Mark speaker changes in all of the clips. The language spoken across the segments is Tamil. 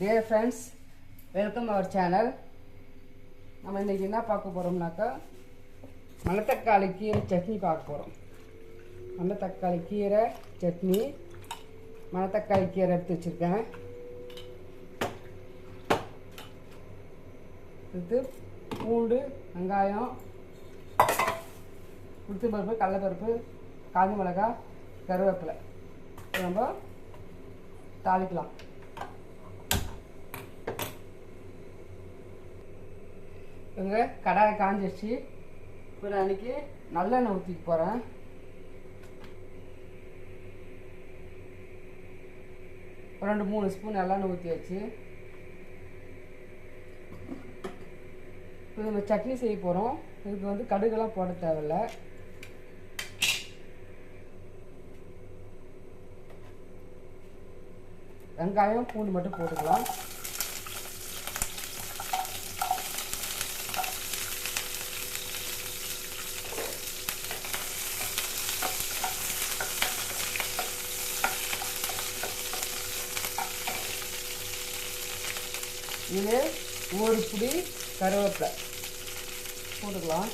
Speaker 1: Dear friends, welcome our channel. நம்ம இன்னைக்கு என்ன பார்க்க போறோம்னாக்கா மணத்தக்காளி கீரை சட்னி பார்க்க போறோம். மணத்தக்காளி கீரை சட்னி, மணத்தக்காளி கீரை எடுத்து வச்சிருக்கேன். இது பூண்டு, வெங்காயம், உளுத்தம் பருப்பு, கடலைப்பருப்பு, காஞ்ச மிளகாய், கருவேப்பிலை நம்ம தாளிக்கலாம். இங்கே கடாயை காஞ்சிடுச்சு. இப்போ நான் அன்றைக்கி நல்லெண்ணெய் ஊற்றிக்க போகிறேன். ஒரு 2-3 ஸ்பூன் நல்லெண்ணெய் ஊற்றியாச்சு. இப்போ நம்ம சட்னி செய்ய போகிறோம். இதுக்கு கடுகெல்லாம் போட தேவையில்லை. வெங்காயம் பூண்டு மட்டும் போட்டுக்கலாம். இது ஒரு பிடி கருவேப்பிலை போட்டுக்கலாம்.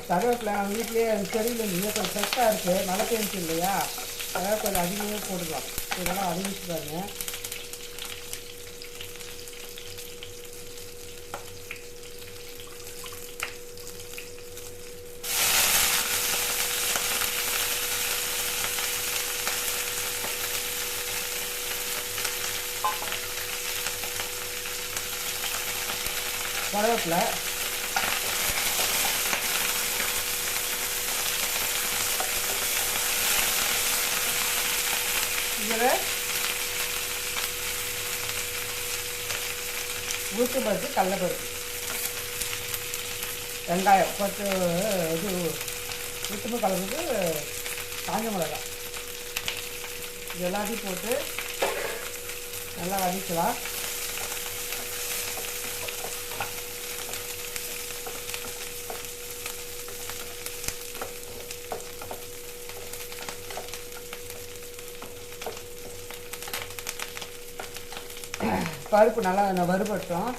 Speaker 1: கருவேப்பிலை நம்ம வீட்லேயே செடியில் இருந்து கொஞ்சம் ஃப்ரெஷ்ஷாக இருக்குது, மழை பெஞ்சு இல்லையா, அதனால் கொஞ்சம் அதிகமாக போட்டுக்கலாம். இதெல்லாம் அதிகரிச்சு பாருங்க. கருவேப்பிலை இதில் உளுத்தம் பருப்பு, கடலைப்பருப்பு, வெங்காயம், இது உளுத்தம் கடலைப்பருப்பு, காஞ்ச மிளகாய், இது எல்லாத்தையும் போட்டு நல்லா வதக்கலாம். பருப்பு நல்லா வறுபட்டோம்.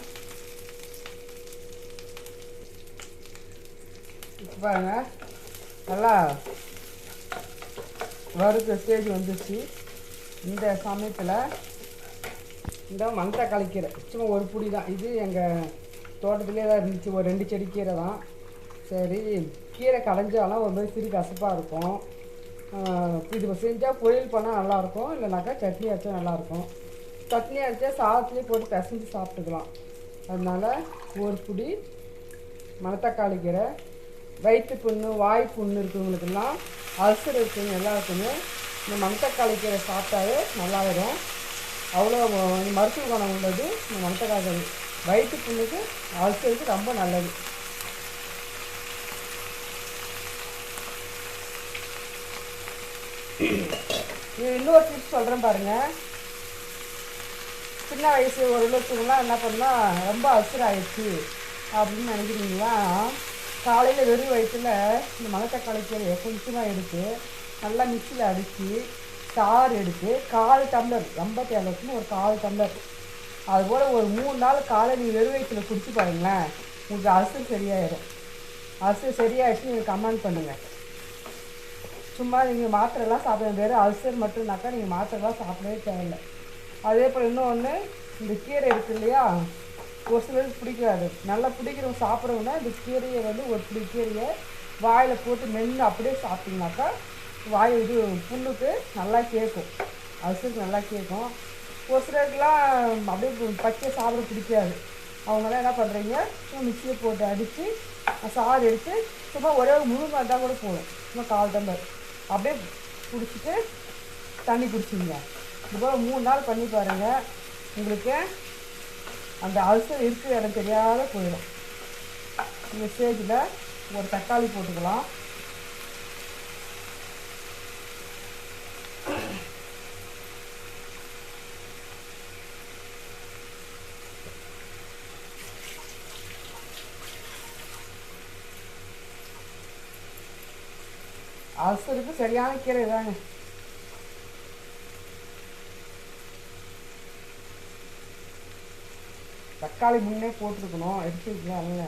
Speaker 1: இப்போ பாருங்க, நல்லா வறுத்த ஸ்டேஜ் வந்துச்சு. இந்த சமயத்தில் இந்த மணத்தக்காளி கீரை சும்மா ஒரு பிடி தான், இது எங்கள் தோட்டத்திலே தான் இருந்துச்சு. ஒரு 2 செடி கீரை தான். சரி, கீரை கடைஞ்சாலும் ஒரு மாதிரி சிறு கசப்பாக இருக்கும். இது செஞ்சால் பொரியல் பண்ணால் நல்லாயிருக்கும், இல்லைனாக்கா சட்னி அரைச்சா நல்லாயிருக்கும். சட்னி அரைச்சா சாதத்துலேயே போட்டு பிசைஞ்சு சாப்பிட்டுக்கலாம். அதனால் ஒரு பிடி மணத்தக்காளி கீரை, வயிற்று புண்ணு, வாய் புண்ணு இருக்கிறவங்களுக்கெல்லாம், அல்சர் இருக்குங்க எல்லாருக்குமே இந்த மணத்தக்காளி கீரை சாப்பிட்டாவே நல்லாயிடும். அவ்வளோ மருத்துவ குணம் உள்ளது இந்த மணத்தக்காளி கீரை. வயிற்று புண்ணுக்கு, அல்சருக்கு ரொம்ப நல்லது. இது இன்னொரு டிப்ஸ் சொல்கிறேன் பாருங்கள். சின்ன வயசு ஒரு லட்சம்லாம் என்ன பண்ணால் ரொம்ப அல்சர் ஆயிடுச்சு அப்படின்னு நினைக்கிறீங்களா, காலையில் வெறும் வயிற்றில் இந்த மணத்தக்காளி கீரையை கொஞ்சமாக எடுத்து நல்லா மிக்சியில் அடித்து சாறு எடுத்து 1/4 டம்ளர், ரொம்ப தேவைன்னு ஒரு 1/4 டம்ளர், அதுபோல் ஒரு 3 நாள் காலை நீங்கள் வெறும் வயிற்றில் குடிச்சு பாருங்களேன், உங்களுக்கு அல்சர் சரியாயிடும். அல்சர் சரியாயிடுச்சு நீங்கள் கமெண்ட் பண்ணுங்கள். சும்மா நீங்கள் மாத்திரைலாம் சாப்பிடுங்க. வெறும் அல்சர் மட்டும்னாக்கா நீங்கள் மாத்திரைலாம் சாப்பிடவே தேவையில்லை. அதே போல் இன்னொன்று, இந்த கீரை இருக்குது இல்லையா, ஒரு சிலருக்கு பிடிக்காது. நல்லா பிடிக்கிறவங்க சாப்பிட்றவங்கன்னா இந்த கீரையை ஒரு பிடி கீரையை வாயில் போட்டு மென்று அப்படியே சாப்பிட்டிங்கனாக்கா வாய் இது புண்ணுக்கு நல்லா கேட்கும், அல்சருக்கு நல்லா கேட்கும். ஒரு சிலருக்குலாம் அப்படியே பச்சை சாப்பிட பிடிக்காது. அவங்களாம் என்ன பண்ணுறீங்க, சும்மா மிக்சியில் போட்டு அடித்து சாறு எடுத்து சும்மா ஒரே ஒரு முழு இருந்தால் கூட போதும். சும்மா 1/4 டம்ளர் அப்படியே குடிச்சிட்டு தண்ணி குடிச்சிங்க. இதுபோல் 3 நாள் பண்ணி பாருங்கள். உங்களுக்கு அந்த அல்சர் இருக்கிற இடம் தெரியாத போயிடும். இந்த ஸ்டேஜில் ஒரு தக்காளி போட்டுக்கலாம். அல்சருக்கு சரியான கீரை இதாங்க. தக்காளி முன்னே போட்டிருக்கணும், எடுத்துருக்கலாம். அல்ல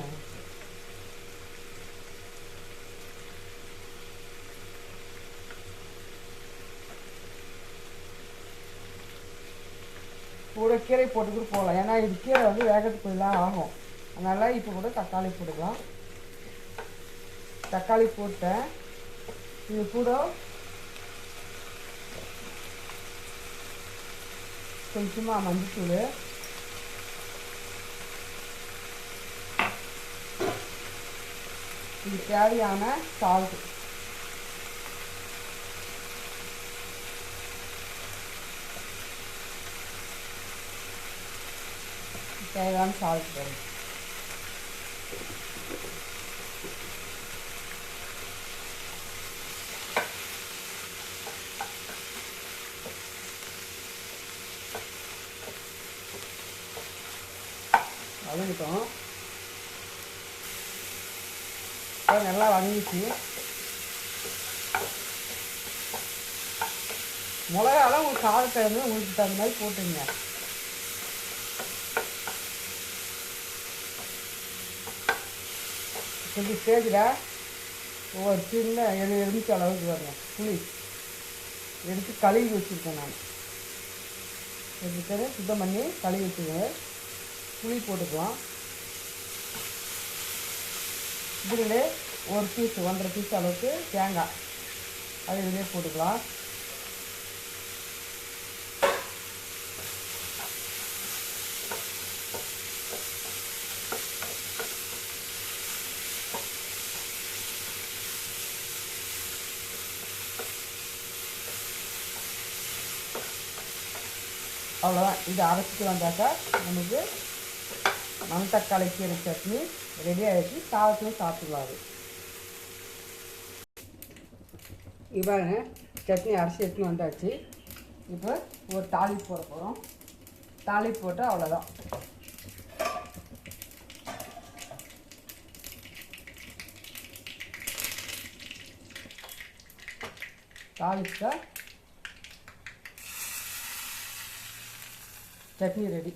Speaker 1: கூட கீரை போட்டுக்கிட்டு போகலாம். ஏன்னா இது கீரை வந்து வேகத்துக்கு கொஞ்சம் ஆகும். அதனால் இப்போ கூட தக்காளி போட்டுக்கலாம். தக்காளி போட்டேன். இது கூட கொஞ்சமாக மஞ்சத்தூள், இது தேவையான சால்ட், தேவையான சால்ட் வரும். வதங்கிட்டோம். நல்லா வதங்கிச்சு. மிளகாலாம் உங்களுக்கு காரத்தை வந்து உங்களுக்கு தகுந்த மாதிரி போட்டுங்க. இந்த ஸ்டேஜில் ஒரு சின்ன எலுமிச்சை அளவுக்கு வரணும் புளி எடுத்து கழுவி வச்சுருக்கேன். நான் எடுத்து சுத்தம் பண்ணி கழுவி வச்சுருக்கேன். புளி போட்டுக்கலாம். இதிலே ஒரு பீஸ் 1.5 பீஸ் அளவுக்கு தேங்காய் அது இதிலே போட்டுக்கலாம். அவ்வளோதான். இது அரைச்சிட்டு வந்தாக்கா நமக்கு மணத்தக்காளி கீரை சட்னி ரெடி ஆகிடுச்சு. சாதத்தையும் சாப்பிட்டுக்கலாம். இவ்வாறு சட்னி அரைச்சி எடுத்துன்னு வந்தாச்சு. இப்போ ஒரு தாளிப்பு போட போகிறோம். தாளிப்பு போட்டு அவ்வளோதான். தாளிச்சா சட்னி ரெடி.